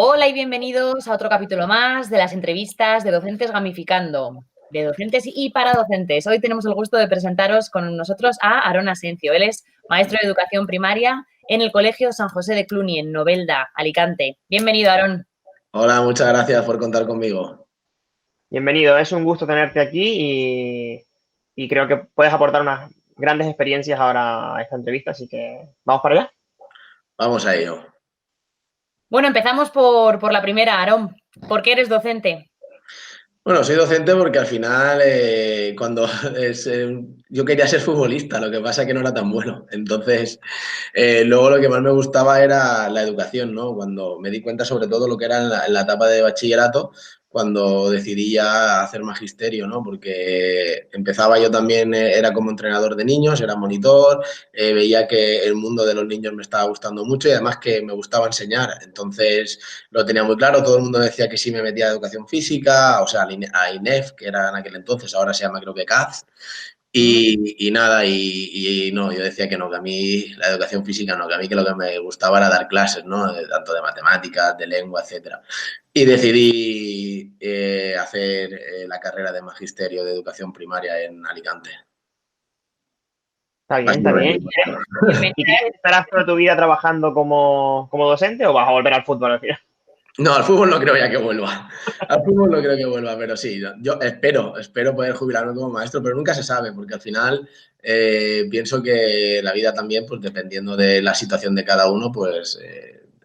Hola y bienvenidos a otro capítulo más de las entrevistas de Docentes Gamificando, de docentes y para docentes. Hoy tenemos el gusto de presentaros con nosotros a Aarón Asencio. Él es maestro de educación primaria en el Colegio San José de Cluny, en Novelda, Alicante. Bienvenido, Aarón. Hola, muchas gracias por contar conmigo. Bienvenido, es un gusto tenerte aquí y creo que puedes aportar unas grandes experiencias ahora a esta entrevista, así que vamos para allá. Vamos a ello. Bueno, empezamos por la primera, Aarón. ¿Por qué eres docente? Bueno, soy docente porque al final, yo quería ser futbolista, lo que pasa es que no era tan bueno. Entonces, luego lo que más me gustaba era la educación, ¿no? Cuando me di cuenta sobre todo lo que era en la etapa de bachillerato, cuando decidí ya hacer magisterio, ¿no? Porque empezaba yo también, era como entrenador de niños, era monitor, veía que el mundo de los niños me estaba gustando mucho y además que me gustaba enseñar. Entonces, lo tenía muy claro, todo el mundo decía que sí me metía a educación física, o sea, a INEF, que era en aquel entonces, ahora se llama creo que CAZ, y nada, y no, yo decía que no, que a mí la educación física no, que a mí que lo que me gustaba era dar clases, ¿no? Tanto de matemáticas, de lengua, etcétera. Y decidí hacer la carrera de magisterio de educación primaria en Alicante. Está bien, está bien. Básicamente. ¿Y crees que estarás toda tu vida trabajando como docente o vas a volver al fútbol al final? No, al fútbol no creo ya que vuelva. Al fútbol no creo que vuelva, pero sí, yo espero poder jubilarme como maestro, pero nunca se sabe, porque al final pienso que la vida también, pues dependiendo de la situación de cada uno, pues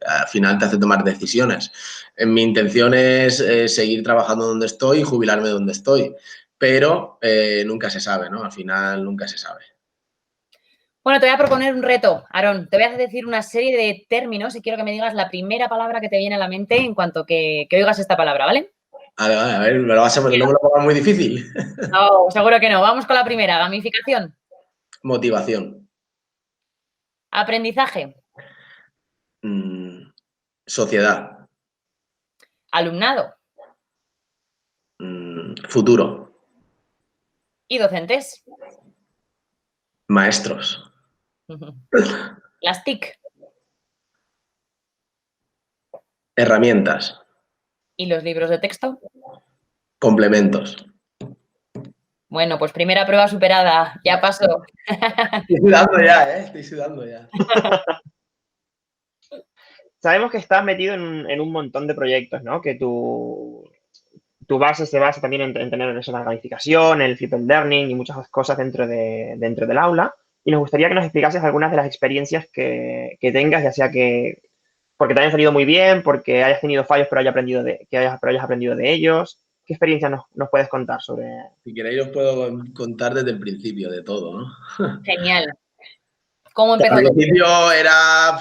al final te hace tomar decisiones. Mi intención es seguir trabajando donde estoy y jubilarme donde estoy, pero nunca se sabe, ¿no? Al final nunca se sabe. Bueno, te voy a proponer un reto, Aarón. Te voy a decir una serie de términos y quiero que me digas la primera palabra que te viene a la mente en cuanto que oigas esta palabra, ¿vale? Vale, a ver, no me lo pongas muy difícil. No, seguro que no. Vamos con la primera, gamificación. Motivación. Aprendizaje. Sociedad. Alumnado. Futuro. Y docentes. Maestros. Las TIC. Herramientas. ¿Y los libros de texto? Complementos. Bueno, pues primera prueba superada. Ya pasó. Estoy sudando ya, ¿eh? Estoy sudando ya. Sabemos que estás metido en un montón de proyectos, ¿no? Que tu base se basa también en tener eso, la gamificación, el flipped learning y muchas cosas dentro del aula. Y nos gustaría que nos explicases algunas de las experiencias que tengas, ya sea que porque te hayan salido muy bien, porque hayas tenido fallos pero hayas aprendido de ellos. ¿Qué experiencias nos puedes contar sobre? Si queréis os puedo contar desde el principio de todo, ¿no? Genial. ¿Cómo Al empezó todo? principio era,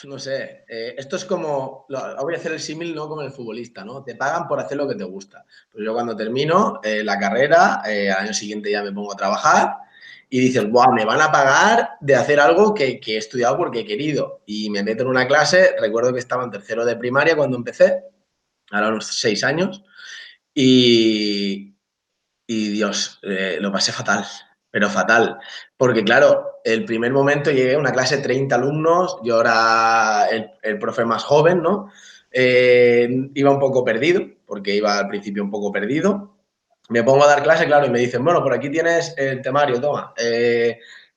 no sé, esto es como, voy a hacer el símil, ¿no? Como el futbolista, ¿no? Te pagan por hacer lo que te gusta. Pues yo cuando termino la carrera, al año siguiente ya me pongo a trabajar y dices, ¡buah! Me van a pagar de hacer algo que he estudiado porque he querido. Y me meto en una clase, recuerdo que estaba en tercero de primaria cuando empecé, ahora unos 6 años, y, Dios, lo pasé fatal, pero fatal. Porque claro, el primer momento llegué a una clase de 30 alumnos, yo era el profe más joven, ¿no? Iba un poco perdido, porque iba al principio un poco perdido. Me pongo a dar clase, claro, y me dicen, bueno, por aquí tienes el temario, toma.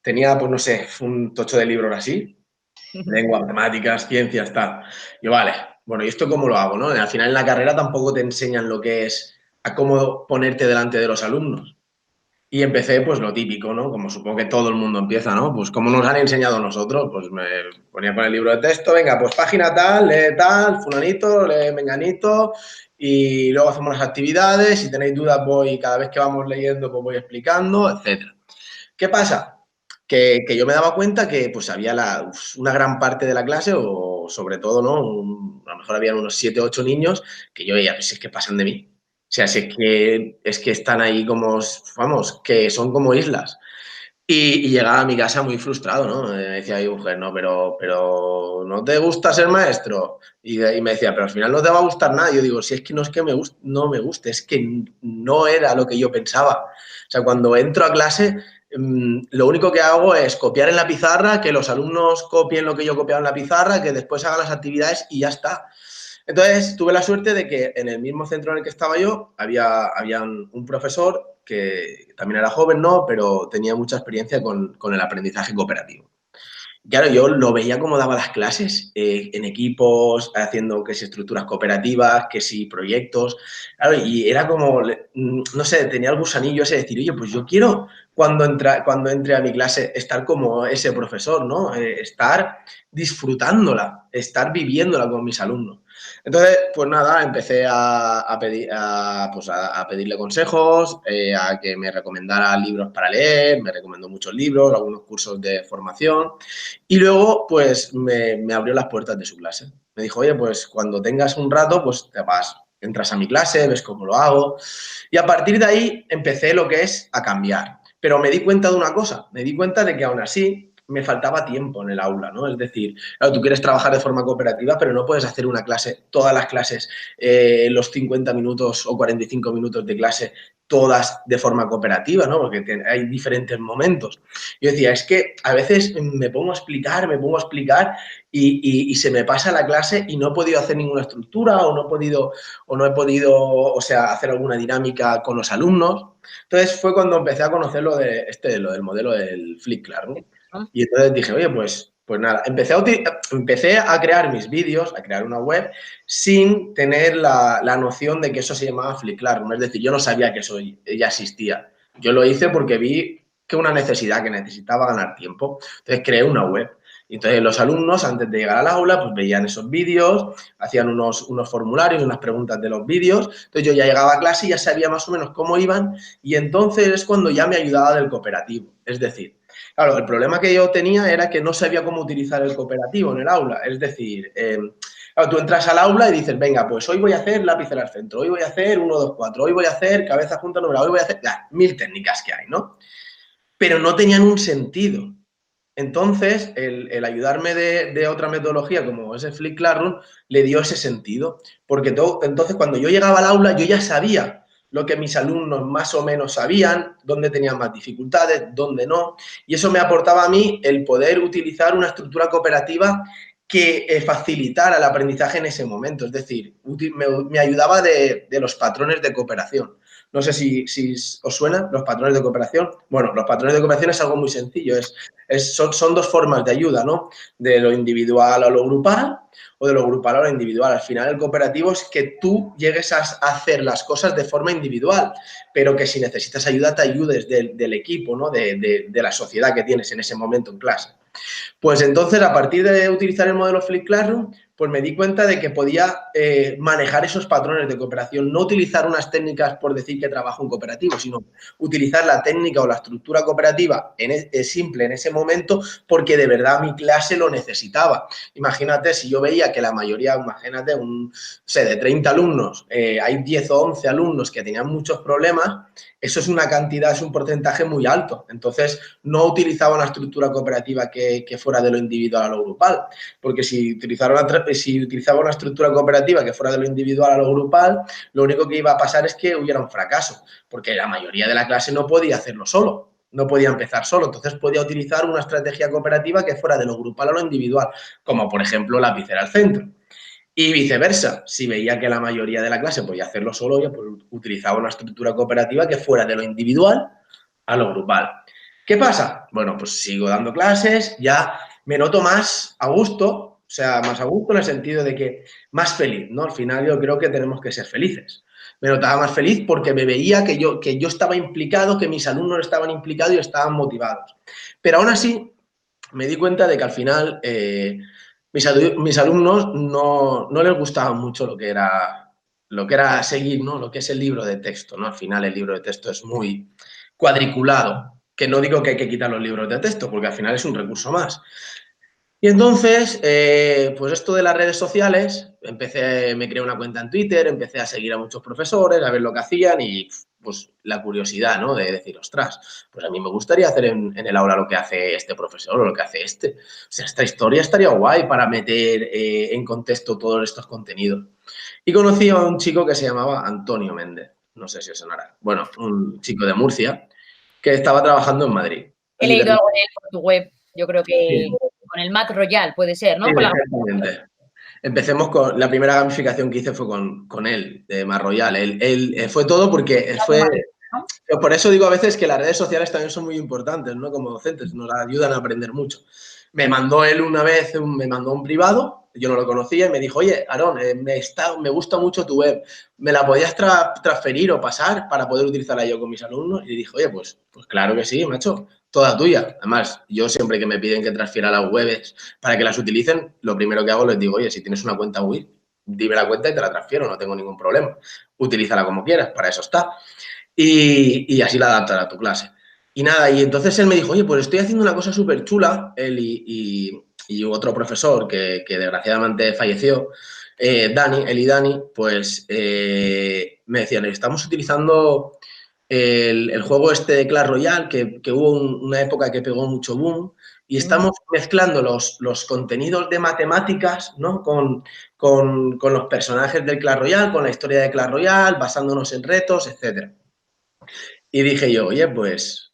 Tenía, pues no sé, un tocho de libros así, lengua, matemáticas, ciencias, tal. Yo, vale, bueno, ¿y esto cómo lo hago, no? Al final en la carrera tampoco te enseñan lo que es a cómo ponerte delante de los alumnos. Y empecé, pues lo típico, ¿no? Como supongo que todo el mundo empieza, ¿no? Pues como nos han enseñado a nosotros, pues me ponía con el libro de texto, venga, pues página tal, lee tal, fulanito, lee menganito, y luego hacemos las actividades, si tenéis dudas voy, cada vez que vamos leyendo, pues voy explicando, etcétera. ¿Qué pasa? Que yo me daba cuenta que pues había una gran parte de la clase, o sobre todo, ¿no? A lo mejor habían unos 7 o 8 niños que yo veía, pues es que pasan de mí. O sea, si es que están ahí como, vamos, que son como islas. Y llegaba a mi casa muy frustrado, ¿no? Me decía mi mujer, no, pero ¿no te gusta ser maestro? Y me decía, pero al final no te va a gustar nada. Y yo digo, si es que no es que no me guste, es que no era lo que yo pensaba. O sea, cuando entro a clase, lo único que hago es copiar en la pizarra, que los alumnos copien lo que yo he copiado en la pizarra, que después hagan las actividades y ya está. Entonces, tuve la suerte de que en el mismo centro en el que estaba yo había un profesor que también era joven, ¿no? Pero tenía mucha experiencia con el aprendizaje cooperativo. Claro, yo lo veía como daba las clases, en equipos, haciendo que si estructuras cooperativas, que si proyectos. Claro, y era como, no sé, tenía el gusanillo ese de decir, oye, pues yo quiero cuando entre a mi clase estar como ese profesor, ¿no? Estar disfrutándola, estar viviéndola con mis alumnos. Entonces, pues nada, empecé a pedirle consejos, a que me recomendara libros para leer, me recomendó muchos libros, algunos cursos de formación. Y luego, pues, me abrió las puertas de su clase. Me dijo, oye, pues, cuando tengas un rato, pues, te vas, entras a mi clase, ves cómo lo hago. Y a partir de ahí empecé lo que es a cambiar. Pero me di cuenta de una cosa, me di cuenta de que aún así me faltaba tiempo en el aula, ¿no? Es decir, claro, tú quieres trabajar de forma cooperativa, pero no puedes hacer una clase, todas las clases, los 50 minutos o 45 minutos de clase, todas de forma cooperativa, ¿no? Porque hay diferentes momentos. Yo decía, es que a veces me pongo a explicar y se me pasa la clase y no he podido hacer ninguna estructura o no he podido, o sea, hacer alguna dinámica con los alumnos. Entonces fue cuando empecé a conocer lo del modelo del Flip Classroom. Y entonces dije, oye, pues nada, empecé a crear mis vídeos, a crear una web sin tener la noción de que eso se llamaba Flip Classroom. Es decir, yo no sabía que eso ya existía. Yo lo hice porque vi que una necesidad, que necesitaba ganar tiempo. Entonces creé una web. Y entonces los alumnos, antes de llegar al aula, pues veían esos vídeos, hacían unos formularios, unas preguntas de los vídeos. Entonces yo ya llegaba a clase y ya sabía más o menos cómo iban y entonces es cuando ya me ayudaba del cooperativo. Es decir, claro, el problema que yo tenía era que no sabía cómo utilizar el cooperativo en el aula. Es decir, claro, tú entras al aula y dices, venga, pues hoy voy a hacer lápiz al centro, hoy voy a hacer 1, 2, 4, hoy voy a hacer cabeza junta numeral, hoy voy a hacer 1000 técnicas que hay, ¿no? Pero no tenían un sentido. Entonces, el ayudarme de otra metodología como es el Flip Classroom le dio ese sentido. Porque entonces, cuando yo llegaba al aula, yo ya sabía lo que mis alumnos más o menos sabían, dónde tenían más dificultades, dónde no. Y eso me aportaba a mí el poder utilizar una estructura cooperativa que facilitara el aprendizaje en ese momento. Es decir, me ayudaba de los patrones de cooperación. No sé si os suenan los patrones de cooperación. Bueno, los patrones de cooperación es algo muy sencillo. Son dos formas de ayuda, ¿no? De lo individual a lo grupal o de lo grupal a lo individual. Al final, el cooperativo es que tú llegues a hacer las cosas de forma individual, pero que si necesitas ayuda, te ayudes del equipo, ¿no? De la sociedad que tienes en ese momento en clase. Pues entonces, a partir de utilizar el modelo Flip Classroom, pues me di cuenta de que podía manejar esos patrones de cooperación, no utilizar unas técnicas por decir que trabajo en cooperativo, sino utilizar la técnica o la estructura cooperativa simple en ese momento porque de verdad mi clase lo necesitaba. Imagínate, si yo veía que la mayoría, imagínate, de 30 alumnos, hay 10 o 11 alumnos que tenían muchos problemas, eso es una cantidad, es un porcentaje muy alto. Entonces, no utilizaba una estructura cooperativa que fuera de lo individual a lo grupal, porque si utilizaba una estructura cooperativa que fuera de lo individual a lo grupal, lo único que iba a pasar es que hubiera un fracaso, porque la mayoría de la clase no podía hacerlo solo, no podía empezar solo, entonces podía utilizar una estrategia cooperativa que fuera de lo grupal a lo individual, como por ejemplo lapicera al centro. Y viceversa, si veía que la mayoría de la clase podía hacerlo solo, yo pues utilizaba una estructura cooperativa que fuera de lo individual a lo grupal. ¿Qué pasa? Bueno, pues sigo dando clases, ya me noto más a gusto, o sea, más a gusto en el sentido de que más feliz, ¿no? Al final yo creo que tenemos que ser felices. Me notaba más feliz porque me veía que yo estaba implicado, que mis alumnos estaban implicados y estaban motivados. Pero aún así, me di cuenta de que al final mis alumnos no les gustaba mucho lo que era seguir, ¿no? Lo que es el libro de texto, ¿no? Al final el libro de texto es muy cuadriculado, que no digo que hay que quitar los libros de texto, porque al final es un recurso más. Y entonces, pues esto de las redes sociales, me creé una cuenta en Twitter, empecé a seguir a muchos profesores, a ver lo que hacían y pues la curiosidad, ¿no? De decir, ostras, pues a mí me gustaría hacer en el aula lo que hace este profesor o lo que hace este. O sea, esta historia estaría guay para meter en contexto todos estos contenidos. Y conocí a un chico que se llamaba Antonio Méndez, no sé si os sonará. Bueno, un chico de Murcia que estaba trabajando en Madrid. He leído algo de él por tu web, yo creo que Sí. con el Mat Royal puede ser, ¿no? Sí, Con exactamente. Empecemos con la primera gamificación que hice fue con él, de Mar Royal. Él fue todo porque por eso digo a veces que las redes sociales también son muy importantes, ¿no? Como docentes, nos ayudan a aprender mucho. Me mandó él una vez, me mandó un privado, yo no lo conocía y me dijo, oye, Aarón, me gusta mucho tu web, ¿me la podías transferir o pasar para poder utilizarla yo con mis alumnos? Y dije, oye, pues claro que sí, macho, toda tuya. Además, yo siempre que me piden que transfiera las webs para que las utilicen, lo primero que hago les digo, oye, si tienes una cuenta Wix, dime la cuenta y te la transfiero, no tengo ningún problema. Utilízala como quieras, para eso está. Y así la adaptas a tu clase. Y nada, y entonces él me dijo, oye, pues estoy haciendo una cosa súper chula, él y otro profesor que desgraciadamente falleció, él y Dani, pues me decían, estamos utilizando el juego este de Clash Royale, que hubo una época que pegó mucho boom, y estamos mezclando los contenidos de matemáticas, ¿no? Con los personajes del Clash Royale, con la historia de Clash Royale, basándonos en retos, etcétera. Y dije yo, oye, pues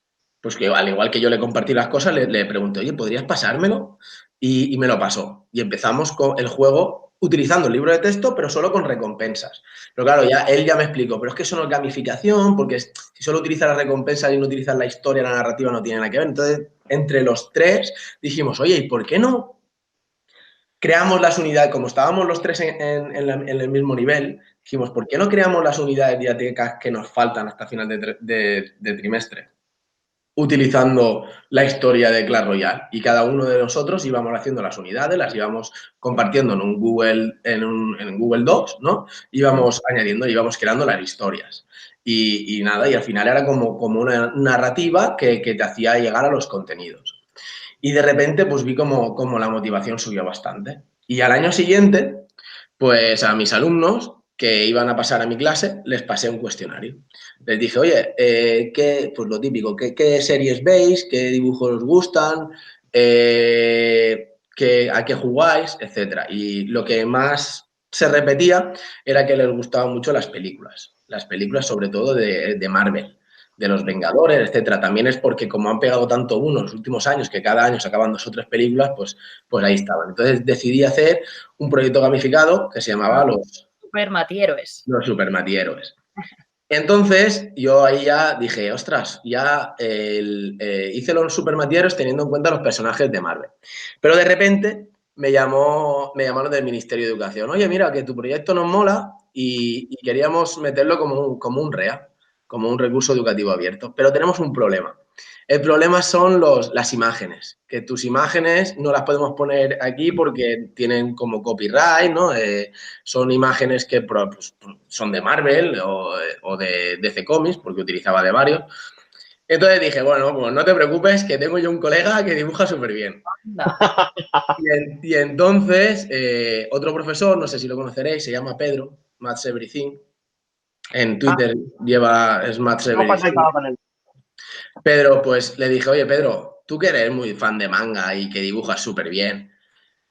que al igual que yo le compartí las cosas, le pregunté, oye, ¿podrías pasármelo? Y me lo pasó. Y empezamos con el juego utilizando el libro de texto, pero solo con recompensas. Pero claro, él ya me explicó, pero es que eso no es gamificación, porque si solo utilizas las recompensas y no utilizas la historia, la narrativa, no tiene nada que ver. Entonces, entre los tres dijimos, oye, ¿y por qué no creamos las unidades? Como estábamos los tres en el mismo nivel, dijimos, ¿por qué no creamos las unidades didácticas que nos faltan hasta final de trimestre? Utilizando la historia de Clash Royale. Y cada uno de nosotros íbamos haciendo las unidades, las íbamos compartiendo en un Google Docs, ¿no? Íbamos añadiendo, íbamos creando las historias. Y nada, y al final era como una narrativa que te hacía llegar a los contenidos. Y de repente, pues vi como la motivación subió bastante. Y al año siguiente, pues a mis alumnos que iban a pasar a mi clase, les pasé un cuestionario. Les dije, oye, pues lo típico, ¿qué series veis? ¿Qué dibujos os gustan? ¿A qué jugáis? Etcétera. Y lo que más se repetía era que les gustaban mucho las películas sobre todo de Marvel, de los Vengadores, etcétera. También es porque como han pegado tanto uno en los últimos años, que cada año sacaban 2 o 3 películas, pues ahí estaban. Entonces decidí hacer un proyecto gamificado que se llamaba los Supermatieros. Los Supermatieros. Entonces yo ahí ya dije, ostras, ya hice los Supermatieros teniendo en cuenta los personajes de Marvel. Pero de repente me llamaron del Ministerio de Educación. Oye, mira, que tu proyecto nos mola y queríamos meterlo como un REA, como un recurso educativo abierto. Pero tenemos un problema. El problema son las imágenes, que tus imágenes no las podemos poner aquí porque tienen como copyright, ¿no? Son imágenes que pues, son de Marvel o de DC Comics, porque utilizaba de varios. Entonces dije, bueno, pues no te preocupes, que tengo yo un colega que dibuja súper bien. Y entonces, otro profesor, no sé si lo conoceréis, se llama Pedro, Maths Everything. En Twitter es Maths Everything. Pedro, pues le dije, oye, Pedro, tú que eres muy fan de manga y que dibujas súper bien,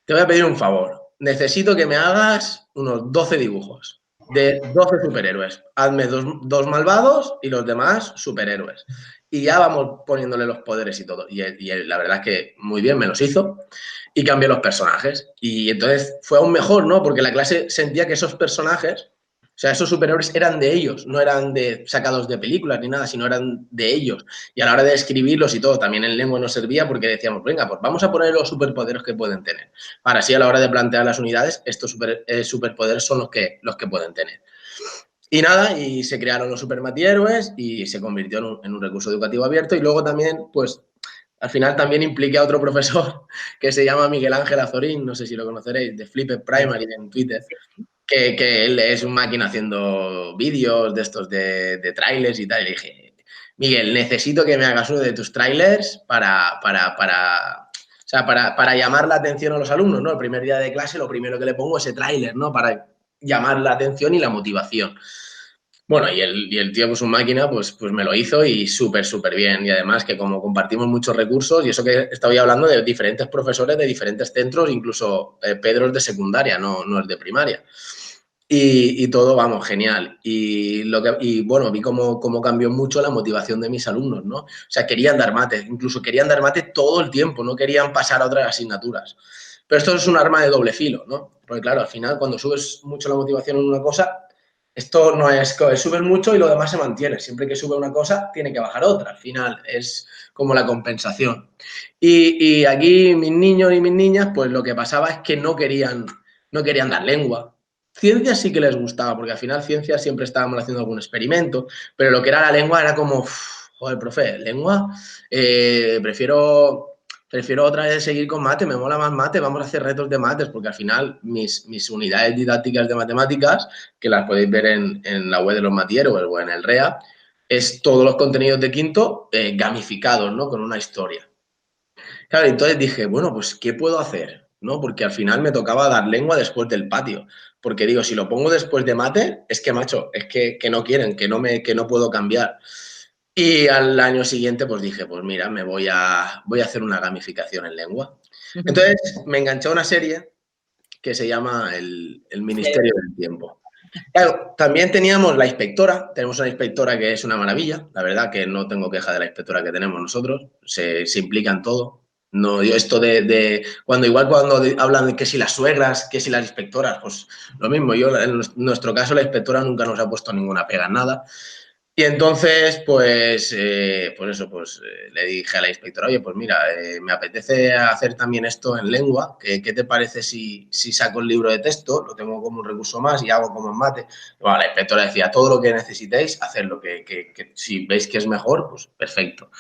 te voy a pedir un favor. Necesito que me hagas unos 12 dibujos de 12 superhéroes. Hazme dos malvados y los demás superhéroes. Y ya vamos poniéndole los poderes y todo. Y él, la verdad es que muy bien me los hizo y cambié los personajes. Y entonces fue aún mejor, ¿no? Porque la clase sentía que esos personajes, o sea, esos superhéroes eran de ellos, no eran sacados de películas ni nada, sino eran de ellos. Y a la hora de escribirlos y todo, también en lengua nos servía porque decíamos, venga, pues vamos a poner los superpoderes que pueden tener. Para así a la hora de plantear las unidades, estos superpoderes son los que pueden tener. Y nada, y se crearon los supermatieros y se convirtió en un recurso educativo abierto. Y luego también, pues, al final también impliqué a otro profesor que se llama Miguel Ángel Azorín, no sé si lo conoceréis, de Flipped Primary en Twitter, que él es un máquina haciendo vídeos de estos de trailers y tal. Y le dije, Miguel, necesito que me hagas uno de tus trailers para llamar la atención a los alumnos, ¿no? El primer día de clase lo primero que le pongo es ese tráiler, ¿no? Para llamar la atención y la motivación. Bueno, y el tío, pues un máquina, pues me lo hizo y súper bien. Y además que como compartimos muchos recursos, y eso que estaba hablando de diferentes profesores de diferentes centros, incluso Pedro es de secundaria, no es de primaria. Y todo, vamos, genial. Y bueno, vi cómo cambió mucho la motivación de mis alumnos, ¿no? O sea, querían dar mate, incluso querían dar mate todo el tiempo, no querían pasar a otras asignaturas. Pero esto es un arma de doble filo, ¿no? Porque claro, al final cuando subes mucho la motivación en una cosa, esto no es que subes mucho y lo demás se mantiene. Siempre que sube una cosa, tiene que bajar otra. Al final es como la compensación. Y aquí mis niños y mis niñas, pues lo que pasaba es que no querían dar lengua. Ciencias sí que les gustaba, porque al final ciencias siempre estábamos haciendo algún experimento, pero lo que era la lengua era como, joder, profe, lengua, prefiero otra vez seguir con mate, me mola más mate, vamos a hacer retos de mates, porque al final mis unidades didácticas de matemáticas, que las podéis ver en la web de los Matieros o en el REA, es todos los contenidos de quinto gamificados, ¿no? Con una historia. Claro, entonces dije, bueno, pues, ¿qué puedo hacer? ¿No? Porque al final me tocaba dar lengua después del patio. Porque digo, si lo pongo después de mate, es que, macho, es que no quieren, que no puedo cambiar. Y al año siguiente, pues dije, pues mira, voy a hacer una gamificación en lengua. Entonces me enganché a una serie que se llama El Ministerio del Tiempo. Claro, también teníamos la inspectora, tenemos una inspectora que es una maravilla, la verdad que no tengo queja de la inspectora que tenemos nosotros, se implica en todo. No, yo esto cuando hablan de que si las suegras, que si las inspectoras, pues lo mismo, en nuestro caso la inspectora nunca nos ha puesto ninguna pega en nada. Y entonces, le dije a la inspectora, oye, pues mira, me apetece hacer también esto en lengua, ¿qué te parece si saco el libro de texto, lo tengo como un recurso más y hago como en mate? Bueno, la inspectora decía, todo lo que necesitéis, hacedlo, que si veis que es mejor, pues perfecto.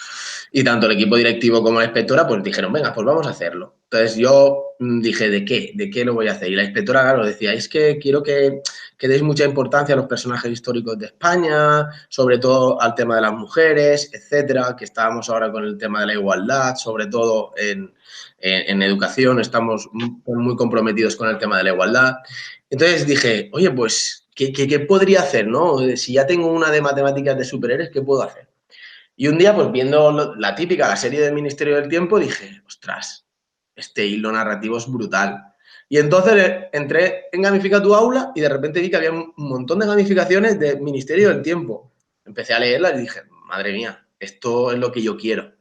Y tanto el equipo directivo como la inspectora, pues dijeron, venga, pues vamos a hacerlo. Entonces yo dije, ¿de qué lo voy a hacer? Y la inspectora, claro, decía, es que quiero que deis mucha importancia a los personajes históricos de España, sobre todo al tema de las mujeres, etcétera, que estábamos ahora con el tema de la igualdad, sobre todo en educación, estamos muy comprometidos con el tema de la igualdad. Entonces dije, oye, pues, ¿qué podría hacer, no? Si ya tengo una de matemáticas de superhéroes, ¿qué puedo hacer? Y un día, pues viendo la serie del Ministerio del Tiempo, dije, ostras, este hilo narrativo es brutal. Y entonces entré en Gamifica tu aula y de repente vi que había un montón de gamificaciones del Ministerio del Tiempo. Empecé a leerlas y dije, madre mía, esto es lo que yo quiero.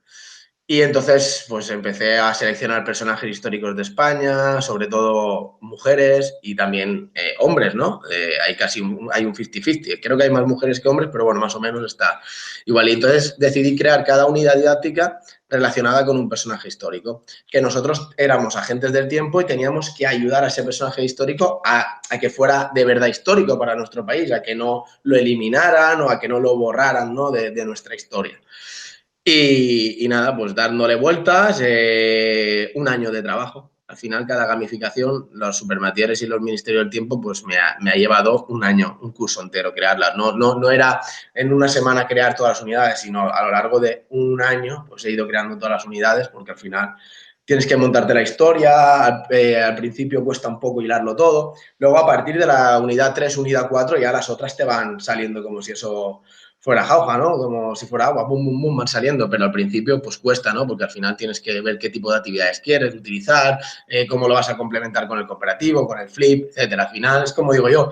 Y entonces, pues empecé a seleccionar personajes históricos de España, sobre todo mujeres y también hombres, ¿no? Hay un 50-50. Creo que hay más mujeres que hombres, pero bueno, más o menos está igual. Y entonces decidí crear cada unidad didáctica relacionada con un personaje histórico, que nosotros éramos agentes del tiempo y teníamos que ayudar a ese personaje histórico a que fuera de verdad histórico para nuestro país, a que no lo eliminaran o a que no lo borraran, ¿no? de nuestra historia. Y nada, pues dándole vueltas, un año de trabajo. Al final, cada gamificación, los Supermatieres y los Ministerios del Tiempo, pues me ha llevado un año, un curso entero crearlas. No era en una semana crear todas las unidades, sino a lo largo de un año, pues he ido creando todas las unidades, porque al final tienes que montarte la historia, al principio cuesta un poco hilarlo todo. Luego, a partir de la unidad 3, unidad 4, ya las otras te van saliendo como si eso fuera jauja, ¿no? Como si fuera agua, bum, bum, bum, van saliendo, pero al principio pues cuesta, ¿no? Porque al final tienes que ver qué tipo de actividades quieres utilizar, cómo lo vas a complementar con el cooperativo, con el flip, etcétera. Al final es como digo yo,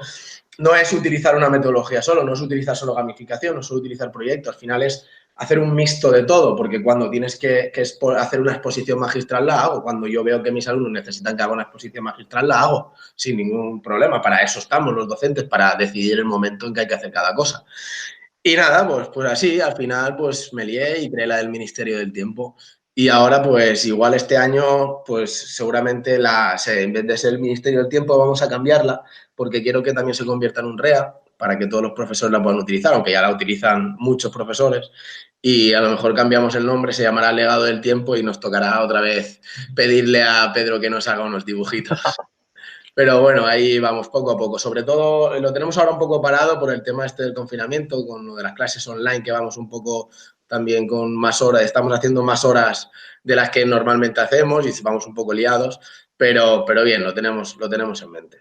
no es utilizar una metodología solo, no es utilizar solo gamificación, no es solo utilizar proyectos, al final es hacer un mixto de todo, porque cuando tienes que hacer una exposición magistral la hago, cuando yo veo que mis alumnos necesitan que haga una exposición magistral la hago, sin ningún problema, para eso estamos los docentes, para decidir el momento en que hay que hacer cada cosa. Y nada, pues así, al final pues me lié y creé la del Ministerio del Tiempo. Y ahora pues igual este año pues seguramente en vez de ser el Ministerio del Tiempo vamos a cambiarla porque quiero que también se convierta en un REA para que todos los profesores la puedan utilizar, aunque ya la utilizan muchos profesores. Y a lo mejor cambiamos el nombre, se llamará Legado del Tiempo y nos tocará otra vez pedirle a Pedro que nos haga unos dibujitos. Pero bueno, ahí vamos poco a poco. Sobre todo lo tenemos ahora un poco parado por el tema este del confinamiento, con lo de las clases online, que vamos un poco también con más horas, estamos haciendo más horas de las que normalmente hacemos y vamos un poco liados, pero bien, lo tenemos en mente.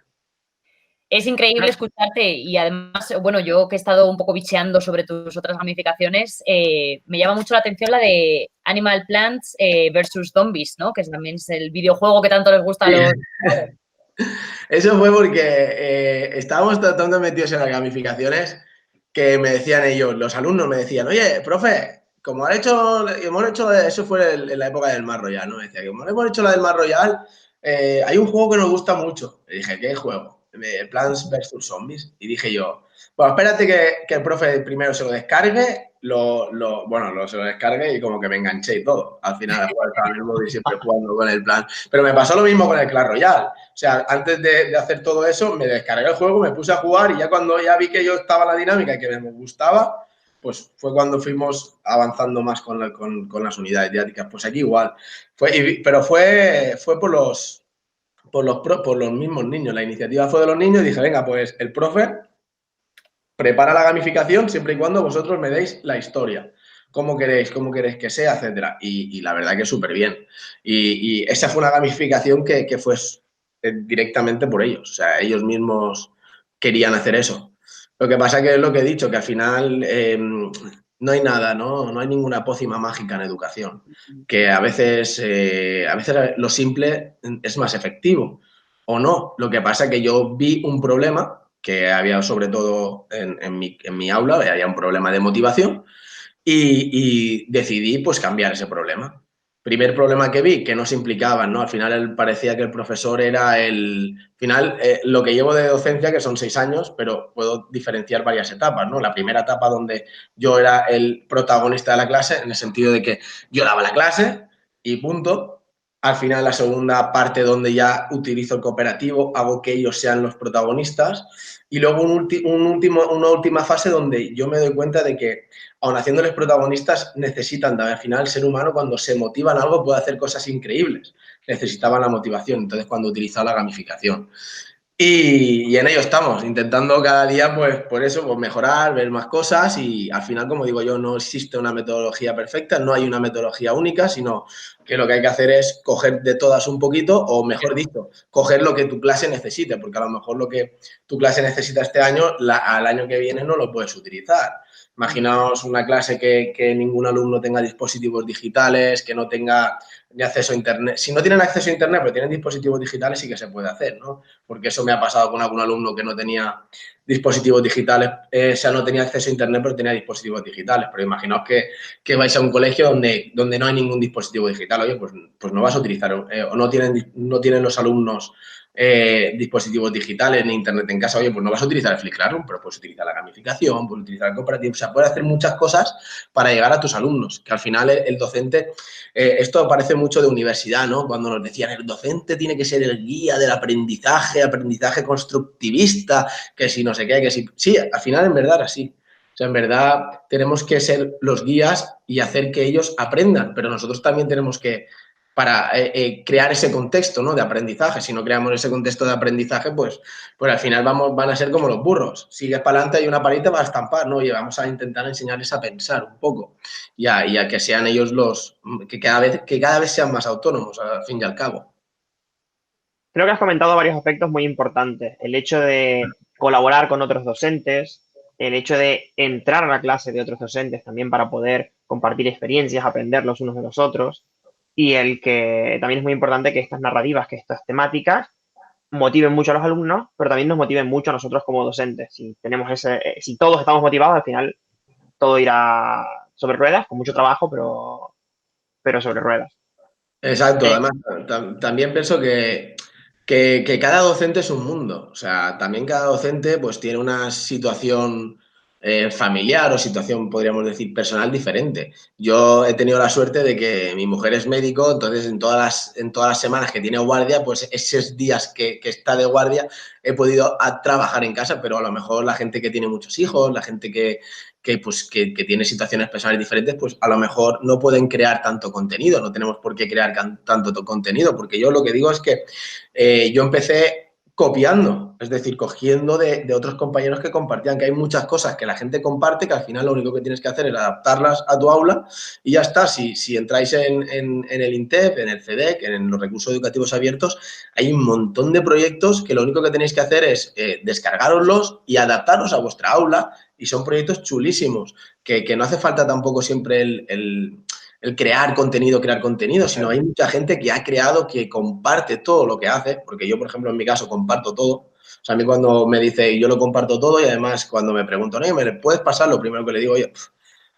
Es increíble escucharte y además, bueno, yo que he estado un poco bicheando sobre tus otras gamificaciones, me llama mucho la atención la de Animal Plants versus Zombies, ¿no? Que también es el videojuego que tanto les gusta a los... Eso fue porque estábamos tratando metidos en las gamificaciones que me decían ellos, los alumnos me decían, oye, profe, hemos hecho, eso fue en la época del Mar Royal, ¿no? Me decía, como hemos hecho la del Mar Royal, hay un juego que nos gusta mucho. Y dije, ¿qué juego? Plants vs. Zombies. Y dije yo, bueno, espérate que el profe primero se lo descargue, se lo descargue y como que me enganché y todo. Al final, después estaba en el móvil siempre jugando con el plan. Pero me pasó lo mismo con el Clash Royale. O sea, antes de hacer todo eso, me descargué el juego, me puse a jugar y ya cuando ya vi que yo estaba en la dinámica y que me gustaba, pues fue cuando fuimos avanzando más con las unidades didácticas. Pues aquí igual. Pero fue por los mismos niños. La iniciativa fue de los niños y dije, venga, pues el profe prepara la gamificación siempre y cuando vosotros me deis la historia. Cómo queréis que sea, etcétera. Y la verdad que súper bien. Y esa fue una gamificación que fue directamente por ellos. O sea, ellos mismos querían hacer eso. Lo que pasa que es lo que he dicho, que al final no hay nada, ¿no? No hay ninguna pócima mágica en educación. Que a veces lo simple es más efectivo. O no. Lo que pasa es que yo vi un problema que había sobre todo en mi aula, había un problema de motivación y decidí pues cambiar ese problema. Primer problema que vi, que no se implicaban, ¿no? Al final parecía que el profesor era al final, lo que llevo de docencia, que son 6 años, pero puedo diferenciar varias etapas, ¿no? La primera etapa donde yo era el protagonista de la clase, en el sentido de que yo daba la clase y punto. Al final, la segunda parte donde ya utilizo el cooperativo, hago que ellos sean los protagonistas. Y luego una última fase donde yo me doy cuenta de que, aun haciéndoles protagonistas, necesitan, al final, el ser humano cuando se motiva en algo puede hacer cosas increíbles. Necesitaban la motivación, entonces cuando utilizaba la gamificación. Y en ello estamos, intentando cada día, pues por eso, pues mejorar, ver más cosas y al final, como digo yo, no existe una metodología perfecta, no hay una metodología única, sino que lo que hay que hacer es coger de todas un poquito o, mejor dicho, coger lo que tu clase necesite, porque a lo mejor lo que tu clase necesita este año, al año que viene no lo puedes utilizar. Imaginaos una clase que ningún alumno tenga dispositivos digitales, que no tenga ni acceso a Internet. Si no tienen acceso a Internet, pero tienen dispositivos digitales, sí que se puede hacer, ¿no? Porque eso me ha pasado con algún alumno que no tenía dispositivos digitales, o sea, no tenía acceso a Internet, pero tenía dispositivos digitales. Pero imaginaos que vais a un colegio donde no hay ningún dispositivo digital. Oye, pues no vas a utilizar, o no tienen los alumnos dispositivos digitales ni Internet en casa. Oye, pues no vas a utilizar el Flip Classroom, pero puedes utilizar la gamificación, puedes utilizar el cooperativo. O sea, puedes hacer muchas cosas para llegar a tus alumnos, que al final el docente... esto parece mucho de universidad, ¿no? Cuando nos decían el docente tiene que ser el guía del aprendizaje constructivista, que si no sé qué, que si... Sí, al final en verdad así. O sea, en verdad tenemos que ser los guías y hacer que ellos aprendan, pero nosotros también tenemos que, para crear ese contexto, ¿no? De aprendizaje. Si no creamos ese contexto de aprendizaje, pues al final van a ser como los burros. Sigues para adelante y una parita va a estampar, ¿no? Y vamos a intentar enseñarles a pensar un poco y a que sean ellos que cada vez sean más autónomos, al fin y al cabo. Creo que has comentado varios aspectos muy importantes. El hecho de colaborar con otros docentes, el hecho de entrar a la clase de otros docentes también para poder compartir experiencias, aprender los unos de los otros, y el que también es muy importante que estas narrativas, que estas temáticas motiven mucho a los alumnos, pero también nos motiven mucho a nosotros como docentes. Si todos estamos motivados, al final todo irá sobre ruedas, con mucho trabajo, pero sobre ruedas. Exacto, además también pienso que cada docente es un mundo, o sea, también cada docente pues tiene una situación familiar o situación, podríamos decir, personal diferente. Yo he tenido la suerte de que mi mujer es médico, entonces en todas las semanas que tiene guardia, pues esos días que está de guardia he podido trabajar en casa, pero a lo mejor la gente que tiene muchos hijos, la gente que tiene situaciones personales diferentes, pues a lo mejor no pueden crear tanto contenido, no tenemos por qué crear tanto contenido, porque yo lo que digo es que yo empecé copiando, es decir, cogiendo de otros compañeros que compartían, que hay muchas cosas que la gente comparte, que al final lo único que tienes que hacer es adaptarlas a tu aula y ya está. Si entráis en el INTEP, en el CEDEC, en los recursos educativos abiertos, hay un montón de proyectos que lo único que tenéis que hacer es descargaroslos y adaptarlos a vuestra aula, y son proyectos chulísimos, que no hace falta tampoco siempre el crear contenido, sino hay mucha gente que ha creado, que comparte todo lo que hace, porque yo, por ejemplo, en mi caso, comparto todo. O sea, a mí cuando me dice, yo lo comparto todo, y además cuando me preguntan, ¿me puedes pasar? Lo primero que le digo, oye,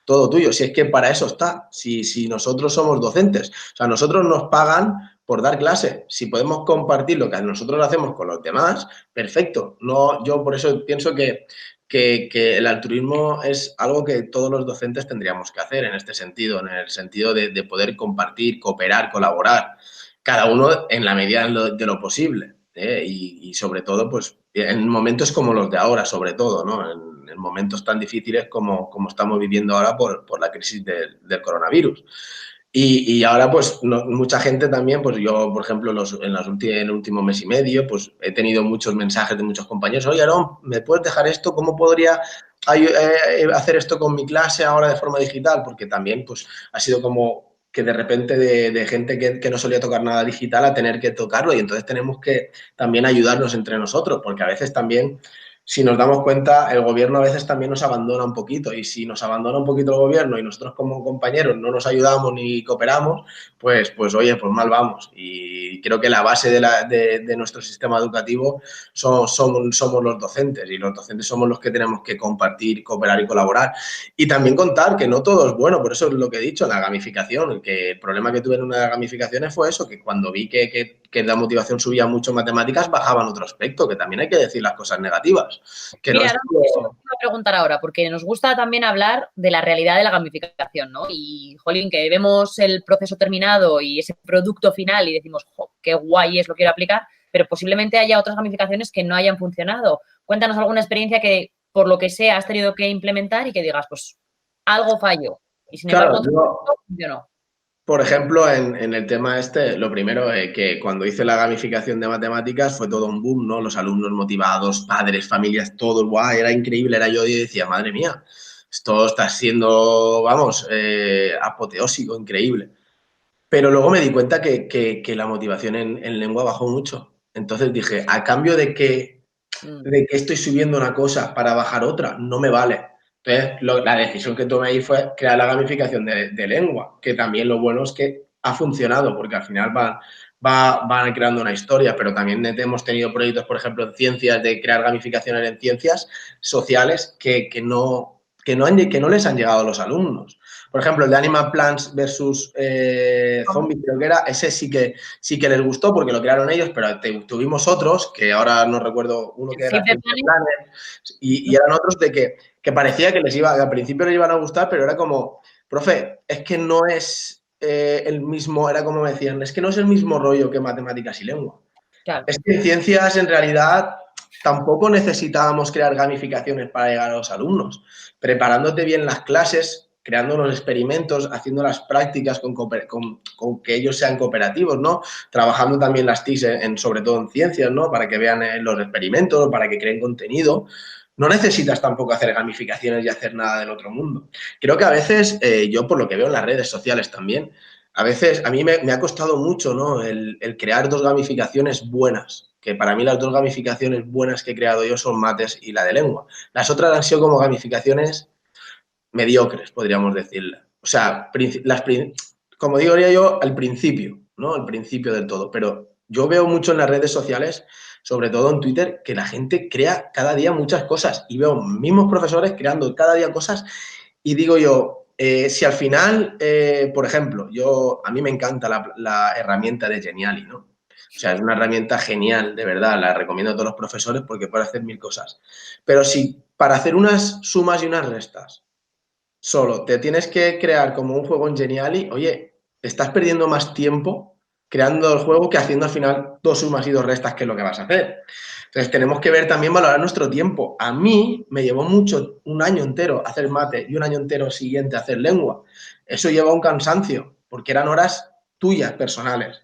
todo tuyo, si es que para eso está, si nosotros somos docentes. O sea, nosotros nos pagan por dar clase. Si podemos compartir lo que nosotros hacemos con los demás, perfecto. No, yo por eso pienso que el altruismo es algo que todos los docentes tendríamos que hacer en este sentido, en el sentido de poder compartir, cooperar, colaborar, cada uno en la medida de lo posible. Y sobre todo, pues, en momentos como los de ahora, sobre todo, ¿no? En momentos tan difíciles como estamos viviendo ahora por la crisis del coronavirus. Y ahora, pues, mucha gente también, pues yo, por ejemplo, en el último mes y medio, pues he tenido muchos mensajes de muchos compañeros. Oye, Aaron, ¿me puedes dejar esto? ¿Cómo podría hacer esto con mi clase ahora de forma digital? Porque también, pues, ha sido como que de repente de gente que no solía tocar nada digital a tener que tocarlo, y entonces tenemos que también ayudarnos entre nosotros, porque a veces también, si nos damos cuenta, el gobierno a veces también nos abandona un poquito, y si nos abandona un poquito el gobierno y nosotros como compañeros no nos ayudamos ni cooperamos, pues oye, pues mal vamos. Y creo que la base de nuestro sistema educativo somos los docentes, y los docentes somos los que tenemos que compartir, cooperar y colaborar. Y también contar que no todo es bueno, por eso es lo que he dicho, la gamificación, que el problema que tuve en una de las gamificaciones fue eso, que cuando vi que la motivación subía mucho en matemáticas, bajaba en otro aspecto, que también hay que decir las cosas negativas. Que Mira, no es no, eso te voy a preguntar ahora, porque nos gusta también hablar de la realidad de la gamificación, ¿no? Y, jolín, que vemos el proceso terminado y ese producto final y decimos, jo, qué guay es, lo quiero aplicar, pero posiblemente haya otras gamificaciones que no hayan funcionado. Cuéntanos alguna experiencia que, por lo que sea, has tenido que implementar y que digas, pues, algo falló. Y, sin embargo, funcionó. Por ejemplo, en el tema este, lo primero que cuando hice la gamificación de matemáticas fue todo un boom, ¿no? Los alumnos motivados, padres, familias, todos, guau, era increíble, era yo y decía, madre mía, esto está siendo, vamos, apoteósico, increíble. Pero luego me di cuenta que la motivación en lengua bajó mucho. Entonces dije, a cambio de que estoy subiendo una cosa para bajar otra, no me vale. Entonces, la decisión que tomé ahí fue crear la gamificación de lengua, que también lo bueno es que ha funcionado, porque al final van creando una historia, pero también hemos tenido proyectos, por ejemplo, en ciencias, de crear gamificaciones en ciencias sociales que no les han llegado a los alumnos. Por ejemplo, el de Animal Plants versus Zombies, creo que era, ese sí que les gustó porque lo crearon ellos, pero tuvimos otros, que ahora no recuerdo, uno que era Planet, y eran otros de que parecía que al principio les iban a gustar, pero era como, profe, es que no es el mismo, era como me decían, es que no es el mismo rollo que matemáticas y lengua. Claro. Es que en ciencias, en realidad, tampoco necesitábamos crear gamificaciones para llegar a los alumnos. Preparándote bien las clases, creando los experimentos, haciendo las prácticas con que ellos sean cooperativos, ¿no? Trabajando también las TIC, sobre todo en ciencias, ¿no? Para que vean los experimentos, para que creen contenido. No necesitas tampoco hacer gamificaciones y hacer nada del otro mundo. Creo que a veces, yo por lo que veo en las redes sociales también, a veces a mí me ha costado mucho, ¿no? El crear dos gamificaciones buenas, que para mí las dos gamificaciones buenas que he creado yo son mates y la de lengua. Las otras han sido como gamificaciones mediocres, podríamos decirle. O sea, como digo yo, al principio, ¿no? Al principio del todo. Pero yo veo mucho en las redes sociales, sobre todo en Twitter, que la gente crea cada día muchas cosas, y veo mismos profesores creando cada día cosas, y digo yo, si al final, por ejemplo, a mí me encanta la herramienta de Geniali, ¿no? O sea, es una herramienta genial, de verdad, la recomiendo a todos los profesores porque puede hacer 1000 cosas. Pero si para hacer unas sumas y unas restas solo te tienes que crear como un juego en Geniali, oye, estás perdiendo más tiempo creando el juego que haciendo al final 2 sumas y 2 restas, que es lo que vas a hacer. Entonces, tenemos que ver también, valorar nuestro tiempo. A mí me llevó mucho, un año entero hacer mate y un año entero siguiente hacer lengua. Eso lleva un cansancio, porque eran horas tuyas, personales.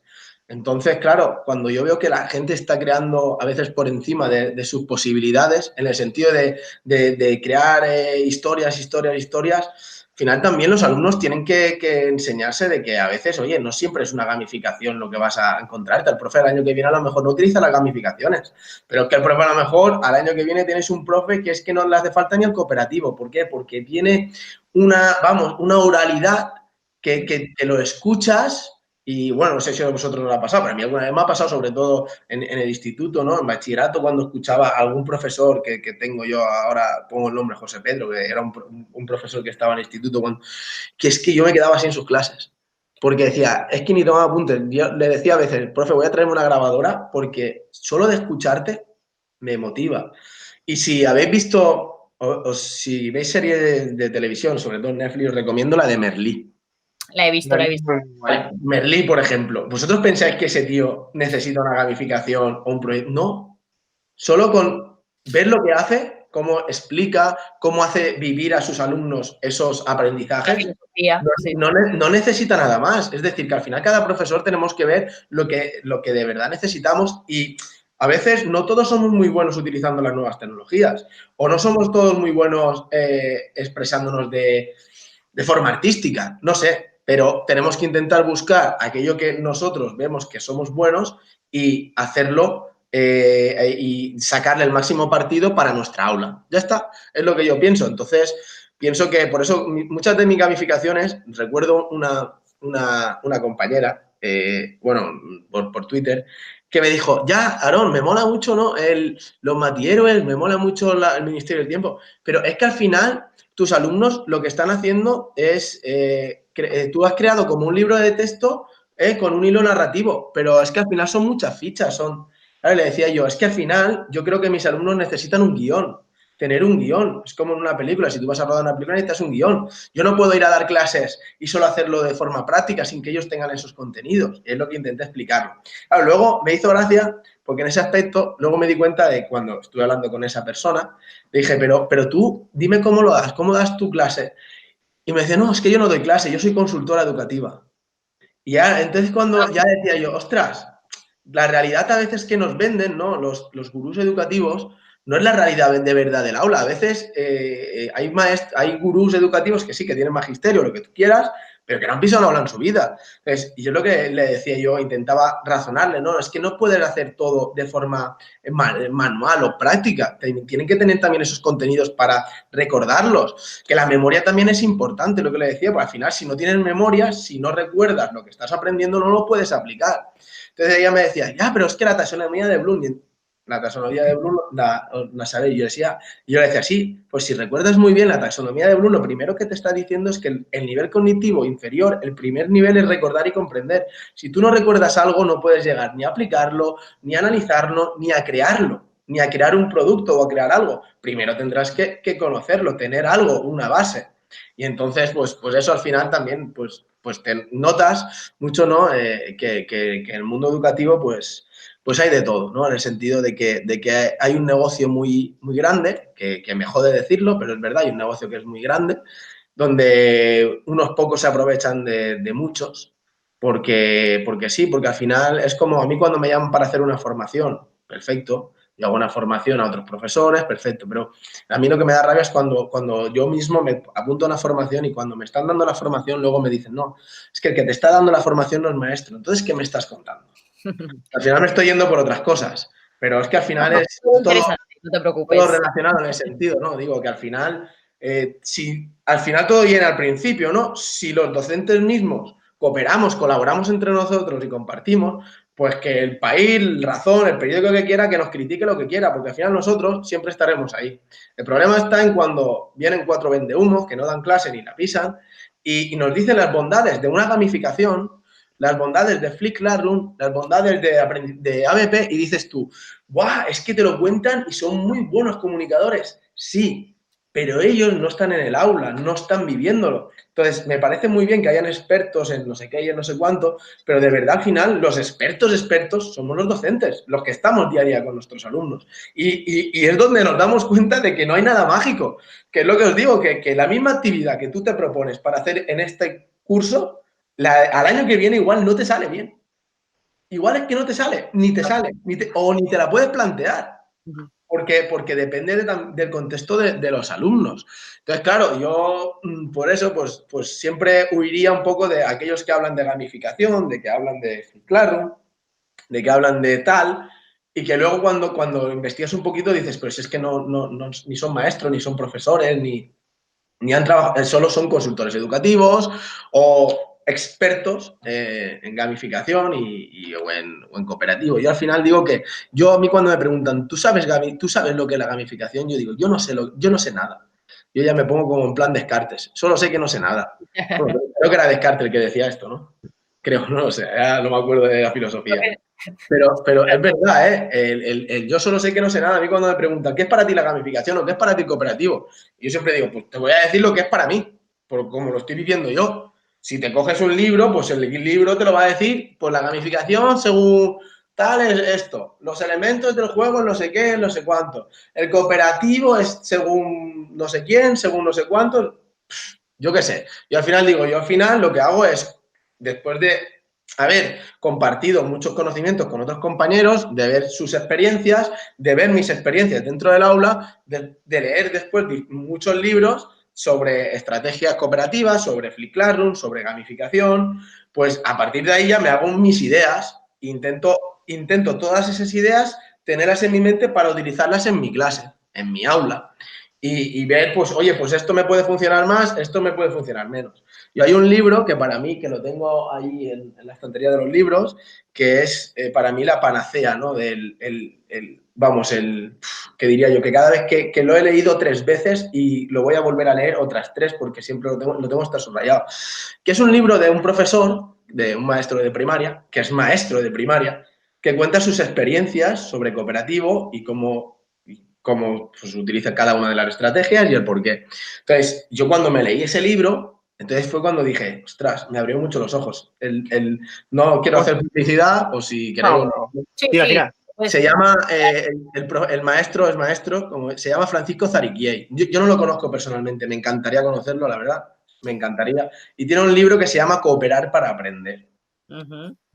Entonces, claro, cuando yo veo que la gente está creando a veces por encima de sus posibilidades, en el sentido de crear historias, al final también los alumnos tienen que enseñarse de que a veces, oye, no siempre es una gamificación lo que vas a encontrarte. El profe el año que viene a lo mejor no utiliza las gamificaciones, pero es que el profe a lo mejor al año que viene tienes un profe que es que no le hace falta ni el cooperativo. ¿Por qué? Porque tiene una oralidad que lo escuchas. Y bueno, no sé si a vosotros os lo ha pasado, pero a mí alguna vez me ha pasado, sobre todo en el instituto, ¿no? En bachillerato, cuando escuchaba a algún profesor que tengo yo ahora, pongo el nombre, José Pedro, que era un profesor que estaba en el instituto, que es que yo me quedaba así en sus clases. porque decía, es que ni tomaba apuntes. Yo le decía a veces, profe, voy a traerme una grabadora porque solo de escucharte me motiva. Y si habéis visto, o si veis series de televisión, sobre todo en Netflix, os recomiendo la de Merlí. La he visto, la he visto. Vale, Merlí, por ejemplo. ¿Vosotros pensáis que ese tío necesita una gamificación o un proyecto? No. Solo con ver lo que hace, cómo explica, cómo hace vivir a sus alumnos esos aprendizajes, no necesita nada más. Es decir, que al final cada profesor tenemos que ver lo que de verdad necesitamos y a veces no todos somos muy buenos utilizando las nuevas tecnologías o no somos todos muy buenos expresándonos de forma artística, no sé, pero tenemos que intentar buscar aquello que nosotros vemos que somos buenos y hacerlo y sacarle el máximo partido para nuestra aula. Ya está, es lo que yo pienso. Entonces, pienso que por eso muchas de mis gamificaciones, recuerdo una compañera, bueno, por Twitter, que me dijo, ya, Aarón, me mola mucho, ¿no? Los Matihéroes, me mola mucho el Ministerio del Tiempo, pero es que al final tus alumnos lo que están haciendo es, tú has creado como un libro de texto con un hilo narrativo, pero es que al final son muchas fichas, son... Le decía yo, es que al final yo creo que mis alumnos necesitan un guión, tener un guión. Es como en una película, si tú vas a rodar una película necesitas un guión. Yo no puedo ir a dar clases y solo hacerlo de forma práctica sin que ellos tengan esos contenidos. Es lo que intenté explicarlo. Claro, luego me hizo gracia porque en ese aspecto, luego me di cuenta de cuando estuve hablando con esa persona, le dije, pero tú dime cómo lo das, cómo das tu clase. Y me decía, no, es que yo no doy clase, yo soy consultora educativa. Y ya, entonces cuando ya decía yo, ostras, la realidad a veces que nos venden, ¿no? Los gurús educativos, no es la realidad de verdad del aula. A veces hay gurús educativos que sí, que tienen magisterio, lo que tú quieras, pero que no han pisado una aula en su vida. Entonces, y yo lo que le decía yo, intentaba razonarle, ¿no? Es que no puedes hacer todo de forma manual o práctica. Tienen que tener también esos contenidos para recordarlos. Que la memoria también es importante, lo que le decía, porque al final, si no tienes memoria, si no recuerdas lo que estás aprendiendo, no lo puedes aplicar. Entonces ella me decía, ya, pero es que la taxonomía de Bloom, la taxonomía de Bloom la sabéis. Yo le decía, sí, pues si recuerdas muy bien la taxonomía de Bloom, lo primero que te está diciendo es que el nivel cognitivo inferior, el primer nivel es recordar y comprender. Si tú no recuerdas algo, no puedes llegar ni a aplicarlo, ni a analizarlo, ni a crearlo, ni a crear un producto o a crear algo. Primero tendrás que conocerlo, tener algo, una base. Y entonces, pues eso al final también, pues te notas mucho, ¿no? Que en el mundo educativo, pues hay de todo, ¿no? En el sentido de que hay un negocio muy, muy grande, que me jode decirlo, pero es verdad, hay un negocio que es muy grande, donde unos pocos se aprovechan de muchos, porque sí, porque al final es como a mí cuando me llaman para hacer una formación, perfecto, yo hago una formación a otros profesores, perfecto, pero a mí lo que me da rabia es cuando yo mismo me apunto a una formación y cuando me están dando la formación luego me dicen, no, es que el que te está dando la formación no es maestro, entonces, ¿qué me estás contando? Al final me estoy yendo por otras cosas, pero es que al final es no te preocupes. todo relacionado en el sentido, ¿no? Digo que al final, si al final todo viene al principio, ¿no? Si los docentes mismos cooperamos, colaboramos entre nosotros y compartimos, pues que el país, Razón, el periódico que quiera, que nos critique lo que quiera, porque al final nosotros siempre estaremos ahí. El problema está en cuando vienen 4 vendehumos que no dan clase ni la pisan y nos dicen las bondades de una gamificación, las bondades de Flick Classroom, las bondades de ABP y dices tú, ¡guau! Es que te lo cuentan y son muy buenos comunicadores. Sí, pero ellos no están en el aula, no están viviéndolo. Entonces, me parece muy bien que hayan expertos en no sé qué y en no sé cuánto, pero de verdad al final los expertos somos los docentes, los que estamos día a día con nuestros alumnos. Y es donde nos damos cuenta de que no hay nada mágico, que es lo que os digo, que la misma actividad que tú te propones para hacer en este curso, al año que viene igual no te sale bien. Igual es que no te sale, ni te sale, ni te la puedes plantear. Porque depende del contexto de los alumnos. Entonces, claro, yo por eso pues siempre huiría un poco de aquellos que hablan de gamificación, de que hablan de claro, de que hablan de tal, y que luego cuando investigas un poquito dices, pues es que no, ni son maestros, ni son profesores, ni han trabajado, solo son consultores educativos o expertos en gamificación o en cooperativo. Yo al final digo que a mí cuando me preguntan, ¿tú sabes lo que es la gamificación? Yo digo, yo no sé nada. yo ya me pongo como en plan Descartes. Solo sé que no sé nada. Bueno, creo que era Descartes el que decía esto, ¿no? Creo, no lo sé, ya no me acuerdo de la filosofía. Pero es verdad, ¿eh? Yo solo sé que no sé nada. A mí cuando me preguntan, ¿qué es para ti la gamificación o qué es para ti el cooperativo? Yo siempre digo, pues te voy a decir lo que es para mí, por como lo estoy viviendo yo. Si te coges un libro, pues el libro te lo va a decir, pues la gamificación según tal es esto. Los elementos del juego no sé qué, no sé cuánto. El cooperativo es según no sé quién, según no sé cuánto. Yo qué sé. Yo al final lo que hago es, después de haber compartido muchos conocimientos con otros compañeros, de ver sus experiencias, de ver mis experiencias dentro del aula, de leer después muchos libros sobre estrategias cooperativas, sobre Flip Classroom, sobre gamificación, pues a partir de ahí ya me hago mis ideas, intento todas esas ideas tenerlas en mi mente para utilizarlas en mi clase, en mi aula. Y ver, pues, oye, pues esto me puede funcionar más, esto me puede funcionar menos. Y hay un libro que para mí, que lo tengo ahí en la estantería de los libros, que es para mí la panacea, ¿no? Que diría yo, que cada vez que lo he leído 3 veces y lo voy a volver a leer otras 3 porque siempre lo tengo hasta subrayado. Que es un libro de un profesor, de un maestro de primaria, que es maestro de primaria, que cuenta sus experiencias sobre cooperativo y cómo pues, utiliza cada una de las estrategias y el por qué. Entonces, yo cuando me leí ese libro, entonces fue cuando dije, ostras, me abrió mucho los ojos. No quiero hacer publicidad, o si queréis... No, Sí, tira, sí. tira. Pues, Se llama, el maestro es maestro, se llama Francisco Zariquiey. Yo no lo conozco personalmente, me encantaría conocerlo, la verdad, me encantaría. Y tiene un libro que se llama Cooperar para aprender.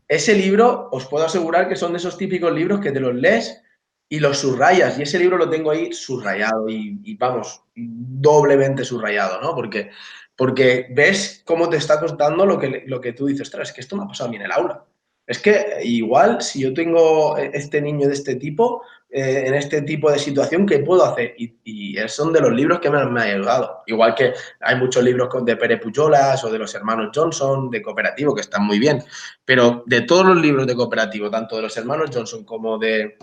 Ese libro, os puedo asegurar que son de esos típicos libros que te los lees y los subrayas. Y ese libro lo tengo ahí subrayado y vamos, doblemente subrayado, ¿no? Porque ves cómo te está costando lo que tú dices, ostras, es que esto me ha pasado a mí en el aula. Es que igual, si yo tengo este niño de este tipo, en este tipo de situación, ¿qué puedo hacer? Y son de los libros que me han ayudado. Igual que hay muchos libros de Pere Pujolas o de los hermanos Johnson, de cooperativo, que están muy bien. Pero de todos los libros de cooperativo, tanto de los hermanos Johnson como de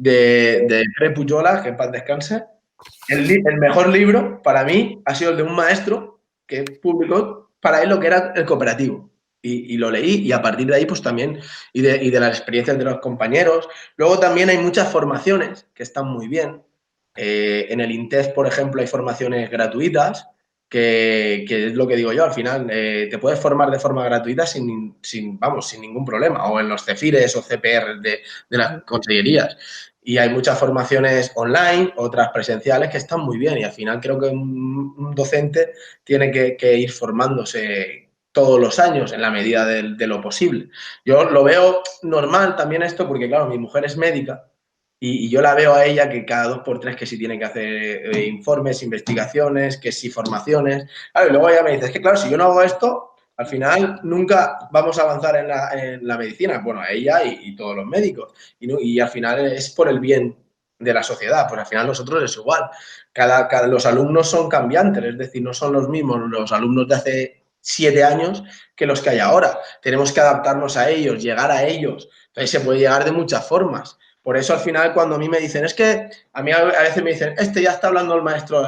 Pere Pujolas, que en paz descanse, el mejor libro para mí ha sido el de un maestro que publicó para él lo que era el cooperativo. Y lo leí y a partir de ahí pues también, y de las experiencias de los compañeros. Luego también hay muchas formaciones que están muy bien. En el INTEF, por ejemplo, hay formaciones gratuitas, que es lo que digo yo, al final te puedes formar de forma gratuita sin ningún problema, o en los CEFIRES o CPR de las consellerías. Y hay muchas formaciones online, otras presenciales que están muy bien y al final creo que un docente tiene que ir formándose todos los años en la medida de lo posible. Yo lo veo normal también esto porque, claro, mi mujer es médica y yo la veo a ella que cada 2 por 3 que si tiene que hacer informes, investigaciones, que si formaciones. Claro, y luego ella me dice, es que claro, si yo no hago esto, al final nunca vamos a avanzar en la medicina. Bueno, a ella y todos los médicos. Y al final es por el bien de la sociedad, pues al final nosotros es igual. Los alumnos son cambiantes, es decir, no son los mismos los alumnos de hace 7 años que los que hay ahora. Tenemos que adaptarnos a ellos, llegar a ellos. Entonces se puede llegar de muchas formas. Por eso al final cuando a mí me dicen, es que a mí a veces me dicen, ya está hablando el maestro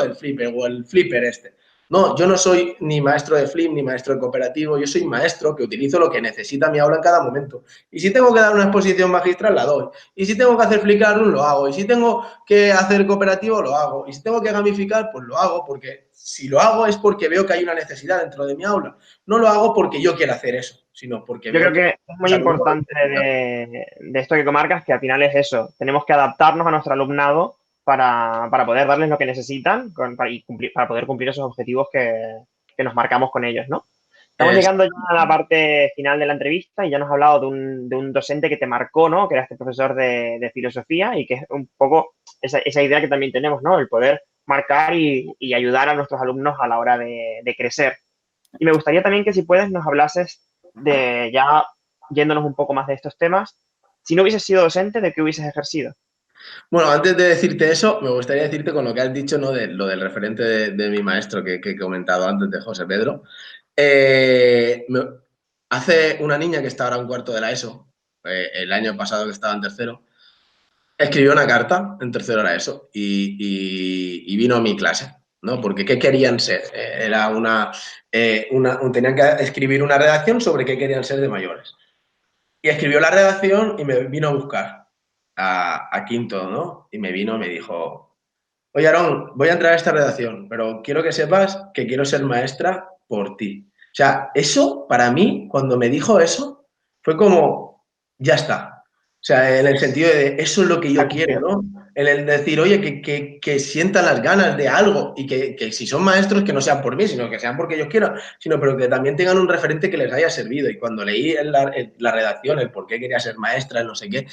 del flipper o el flipper este. No, yo no soy ni maestro de flip ni maestro de cooperativo, yo soy maestro que utilizo lo que necesita mi aula en cada momento. Y si tengo que dar una exposición magistral, la doy. Y si tengo que hacer Flip Classroom, lo hago. Y si tengo que hacer cooperativo, lo hago. Y si tengo que gamificar, pues lo hago, porque si lo hago es porque veo que hay una necesidad dentro de mi aula. No lo hago porque yo quiera hacer eso, sino porque Yo veo creo que es muy importante de esto que marcas, que al final es eso. Tenemos que adaptarnos a nuestro alumnado para poder darles lo que necesitan para poder cumplir esos objetivos que nos marcamos con ellos, ¿no? Estamos llegando ya a la parte final de la entrevista y ya nos has hablado de un docente que te marcó, ¿no? Que era este profesor de filosofía y que es un poco esa idea que también tenemos, ¿no? El poder marcar y ayudar a nuestros alumnos a la hora de crecer. Y me gustaría también que si puedes nos hablases de, ya yéndonos un poco más de estos temas, si no hubieses sido docente, ¿de qué hubieses ejercido? Bueno, antes de decirte eso, me gustaría decirte con lo que has dicho, ¿no? De lo del referente de mi maestro que he comentado antes, de José Pedro. Hace una niña que está ahora en cuarto de la ESO, el año pasado que estaba en tercero, escribió una carta en tercero de la ESO y vino a mi clase. ¿no? Porque ¿qué querían ser? Era tenían que escribir una redacción sobre qué querían ser de mayores. Y escribió la redacción y me vino a buscar a quinto, ¿no? Y me vino y me dijo, oye, Aarón, voy a entrar a esta redacción, pero quiero que sepas que quiero ser maestra por ti. O sea, eso, para mí, cuando me dijo eso, fue como, ya está. O sea, en el sentido de, eso es lo que yo quiero, ¿no? En el decir, oye, que sientan las ganas de algo y que si son maestros, que no sean por mí, sino que sean porque ellos quieran, sino pero que también tengan un referente que les haya servido. Y cuando leí en la redacción el por qué quería ser maestra, el no sé qué,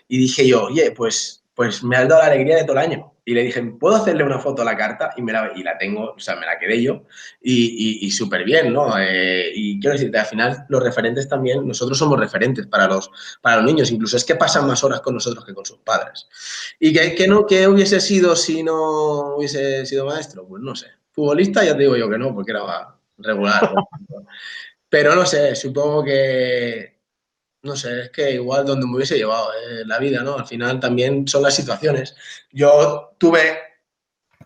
y dije yo, oye, pues me has dado la alegría de todo el año. Y le dije, ¿puedo hacerle una foto a la carta? Y la tengo, o sea, me la quedé yo y súper bien, ¿no? Y quiero decirte, al final los referentes también, nosotros somos referentes para los niños, incluso es que pasan más horas con nosotros que con sus padres. ¿Y qué hubiese sido si no hubiese sido maestro? Pues no sé. Futbolista ya te digo yo que no, porque era regular. Pero no sé, supongo que no sé, es que igual donde me hubiese llevado la vida, ¿no? Al final también son las situaciones. Yo tuve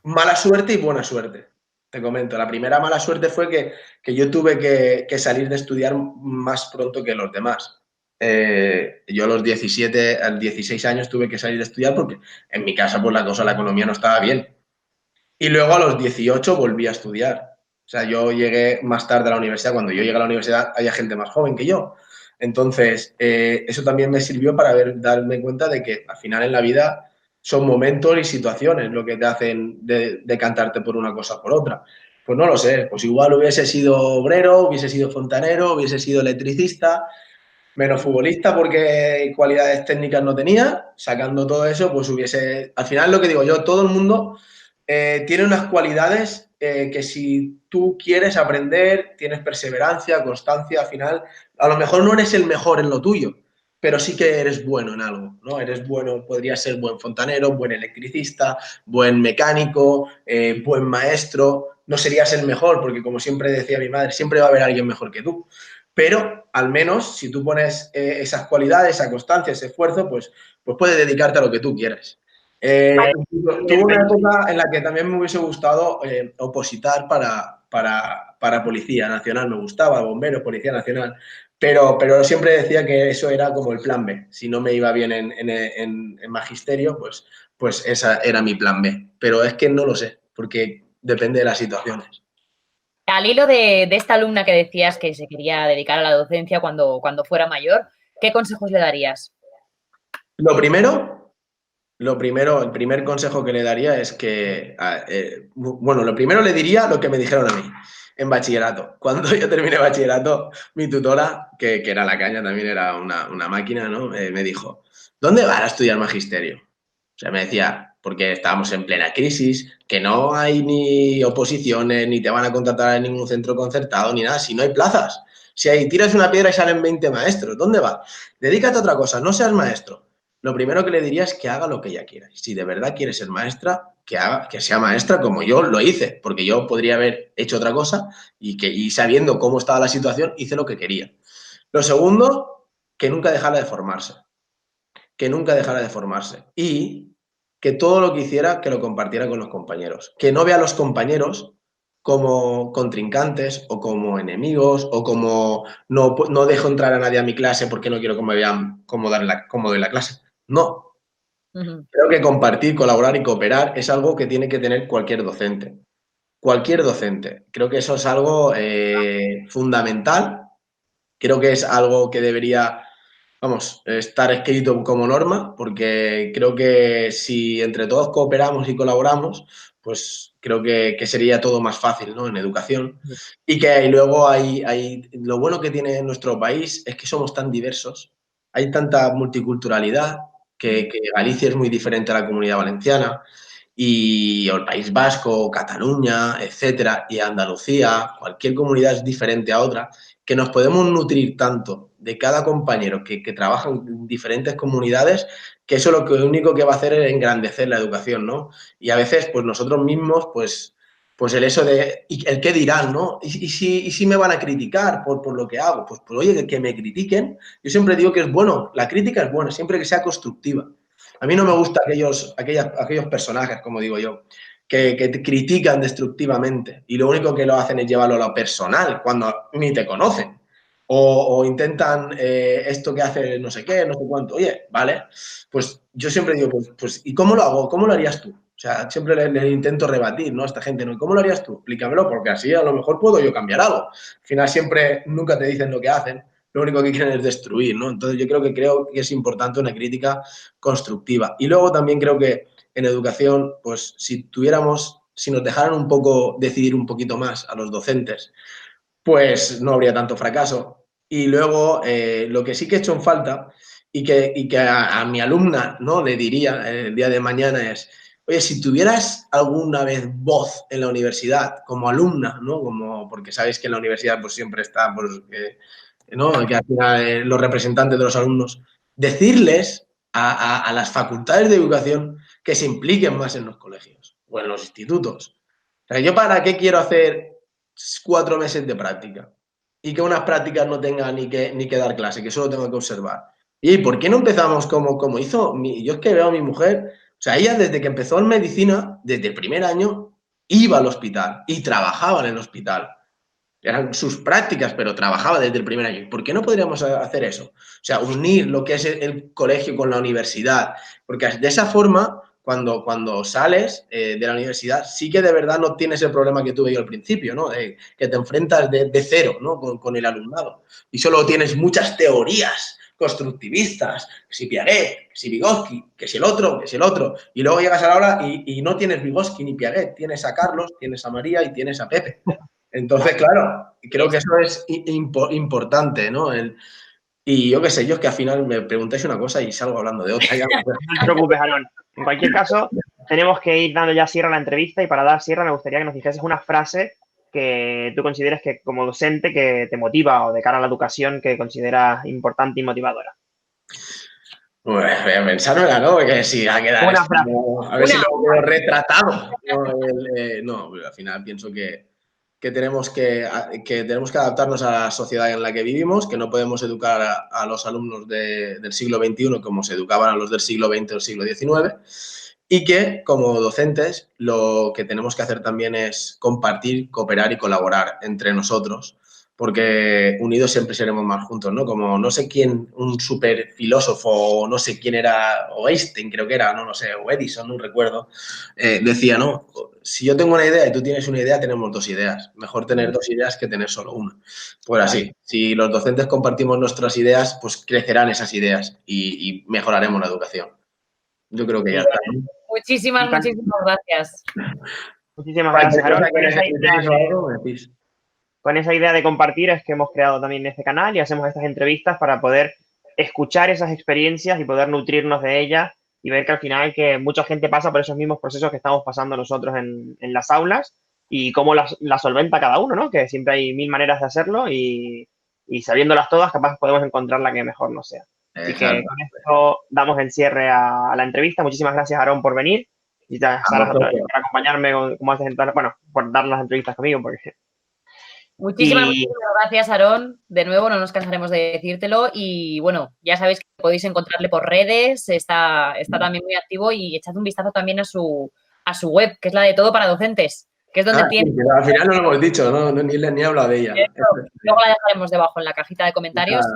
mala suerte y buena suerte. Te comento, la primera mala suerte fue que yo tuve que salir de estudiar más pronto que los demás. Yo a los 16 años tuve que salir de estudiar porque en mi casa pues la cosa, la economía no estaba bien. Y luego a los 18 volví a estudiar. O sea, yo llegué más tarde a la universidad. Cuando yo llegué a la universidad había gente más joven que yo. Entonces, eso también me sirvió para darme cuenta de que al final en la vida son momentos y situaciones lo que te hacen decantarte por una cosa o por otra. Pues no lo sé, pues igual hubiese sido obrero, hubiese sido fontanero, hubiese sido electricista, menos futbolista porque cualidades técnicas no tenía. Sacando todo eso, pues hubiese... Al final lo que digo yo, todo el mundo tiene unas cualidades que si tú quieres aprender, tienes perseverancia, constancia, al final, a lo mejor no eres el mejor en lo tuyo, pero sí que eres bueno en algo, ¿no? Eres bueno, podrías ser buen fontanero, buen electricista, buen mecánico, buen maestro. No serías el mejor, porque como siempre decía mi madre, siempre va a haber alguien mejor que tú. Pero al menos si tú pones esas cualidades, esa constancia, ese esfuerzo, pues puedes dedicarte a lo que tú quieras. Tuve una época en la que también me hubiese gustado opositar para Policía Nacional, me gustaba, bombero, Policía Nacional, pero siempre decía que eso era como el plan B. Si no me iba bien en magisterio, pues esa era mi plan B. Pero es que no lo sé, porque depende de las situaciones. Al hilo de esta alumna que decías que se quería dedicar a la docencia cuando fuera mayor, ¿qué consejos le darías? Lo primero, el primer consejo que le daría es que, bueno, lo primero le diría lo que me dijeron a mí en bachillerato. Cuando yo terminé bachillerato, mi tutora, que era la caña, también era una máquina, ¿no? Me dijo, ¿dónde vas a estudiar magisterio? O sea, me decía, porque estábamos en plena crisis, que no hay ni oposiciones, ni te van a contratar en ningún centro concertado, ni nada, si no hay plazas. Si ahí tiras una piedra y salen 20 maestros, ¿dónde vas? Dedícate a otra cosa, no seas maestro. Lo primero que le diría es que haga lo que ella quiera. Si de verdad quiere ser maestra, que sea maestra como yo lo hice, porque yo podría haber hecho otra cosa y sabiendo cómo estaba la situación, hice lo que quería. Lo segundo, que nunca dejara de formarse. Que nunca dejara de formarse. Y que todo lo que hiciera, que lo compartiera con los compañeros. Que no vea a los compañeros como contrincantes o como enemigos o como no dejo entrar a nadie a mi clase porque no quiero que me vean cómo doy la clase. No. Creo que compartir, colaborar y cooperar es algo que tiene que tener cualquier docente. Cualquier docente. Creo que eso es algo fundamental. Creo que es algo que debería, vamos, estar escrito como norma, porque creo que si entre todos cooperamos y colaboramos, pues creo que sería todo más fácil, ¿no? En educación. Y que luego lo bueno que tiene nuestro país es que somos tan diversos, hay tanta multiculturalidad, que Galicia es muy diferente a la Comunidad Valenciana, y o el País Vasco, Cataluña, etcétera, y Andalucía, cualquier comunidad es diferente a otra, que nos podemos nutrir tanto de cada compañero que trabaja en diferentes comunidades, que eso lo único que va a hacer es engrandecer la educación, ¿no? Y a veces, pues nosotros mismos, pues el eso de, el qué dirán, ¿no? ¿Y si me van a criticar por lo que hago? Pues oye, que me critiquen. Yo siempre digo que es bueno, la crítica es buena, siempre que sea constructiva. A mí no me gustan aquellos personajes, como digo yo, que te critican destructivamente y lo único que lo hacen es llevarlo a lo personal cuando ni te conocen. O intentan esto que hace no sé qué, no sé cuánto. Oye, vale, pues yo siempre digo, pues ¿y cómo lo hago? ¿Cómo lo harías tú? O sea, siempre le intento rebatir, ¿no? A esta gente, ¿no? ¿Cómo lo harías tú? Explícamelo, porque así a lo mejor puedo yo cambiar algo. Al final siempre, nunca te dicen lo que hacen, lo único que quieren es destruir, ¿no? Entonces yo creo que es importante una crítica constructiva. Y luego también creo que en educación, pues si nos dejaran un poco decidir un poquito más a los docentes, pues no habría tanto fracaso. Y luego, lo que sí que he hecho en falta y que a mi alumna, ¿no?, le diría el día de mañana es, oye, si tuvieras alguna vez voz en la universidad como alumna, ¿no?, porque sabéis que en la universidad pues siempre está, pues, ¿no?, que al final los representantes de los alumnos, decirles a las facultades de educación que se impliquen más en los colegios o en los institutos. O sea, ¿yo para qué quiero hacer 4 meses de práctica y que unas prácticas no tenga ni que dar clase, que solo tenga que observar? ¿Y por qué no empezamos como hizo? Yo es que veo a mi mujer, o sea, ella desde que empezó en medicina, desde el primer año, iba al hospital y trabajaba en el hospital. Eran sus prácticas, pero trabajaba desde el primer año. ¿Por qué no podríamos hacer eso? O sea, unir lo que es el colegio con la universidad. Porque de esa forma, cuando sales de la universidad, sí que de verdad no tienes el problema que tuve yo al principio, ¿no? Que te enfrentas de cero, ¿no?, con el alumnado. Y solo tienes muchas teorías constructivistas, que si Piaget, que si Vygotsky, que si el otro, que si el otro. Y luego llegas a la hora y no tienes Vygotsky ni Piaget, tienes a Carlos, tienes a María y tienes a Pepe. Entonces, claro, creo que eso es importante, ¿no? Y yo qué sé, yo es que al final me preguntáis una cosa y salgo hablando de otra. No te preocupes, Aarón. En cualquier caso, tenemos que ir dando ya cierre a la entrevista y para dar cierre me gustaría que nos dijeses una frase que tú consideres que como docente que te motiva o de cara a la educación que consideras importante y motivadora. Pues voy a pensármela, ¿no? Porque si va a quedar Una esto, frase. a ver si lo veo retratado. No, al final pienso que tenemos que adaptarnos a la sociedad en la que vivimos, que no podemos educar a los alumnos del siglo XXI como se educaban a los del siglo XX o siglo XIX, y que como docentes lo que tenemos que hacer también es compartir, cooperar y colaborar entre nosotros, porque unidos siempre seremos más juntos, ¿no? Como no sé quién, un súper filósofo, o no sé quién era, o Einstein creo que era, no sé, o Edison, no recuerdo, decía, ¿no? Si yo tengo una idea y tú tienes una idea, tenemos 2 ideas. Mejor tener 2 ideas que tener solo una. Pues así, si los docentes compartimos nuestras ideas, pues crecerán esas ideas y mejoraremos la educación. Yo creo que ya está, ¿no? Muchísimas gracias. Muchísimas gracias, Aarón. Con esa idea de compartir es que hemos creado también este canal y hacemos estas entrevistas para poder escuchar esas experiencias y poder nutrirnos de ellas y ver que al final que mucha gente pasa por esos mismos procesos que estamos pasando nosotros en las aulas y cómo la solventa cada uno, ¿no? Que siempre hay 1000 maneras de hacerlo y sabiéndolas todas, capaz podemos encontrar la que mejor nos sea. Así que con esto damos el cierre a la entrevista. Muchísimas gracias, Aarón, por venir y por acompañarme, como haces, bueno, por dar las entrevistas conmigo, porque... Muchísimas gracias, Aarón. De nuevo, no nos cansaremos de decírtelo. Y bueno, ya sabéis que podéis encontrarle por redes, está también muy activo y echad un vistazo también a su web, que es la de Todo para Docentes, que es donde tiene... Sí, al final no lo hemos dicho, ¿no? Ni he hablado de ella. Luego la dejaremos debajo en la cajita de comentarios.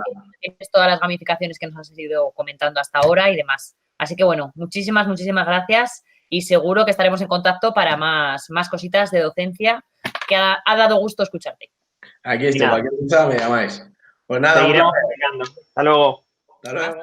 Tienes todas las gamificaciones que nos has ido comentando hasta ahora y demás. Así que bueno, muchísimas gracias y seguro que estaremos en contacto para más cositas de docencia, que ha dado gusto escucharte. Aquí estoy, cualquier cosa me llamáis. Pues nada, seguiremos platicando. Hasta luego. Hasta luego.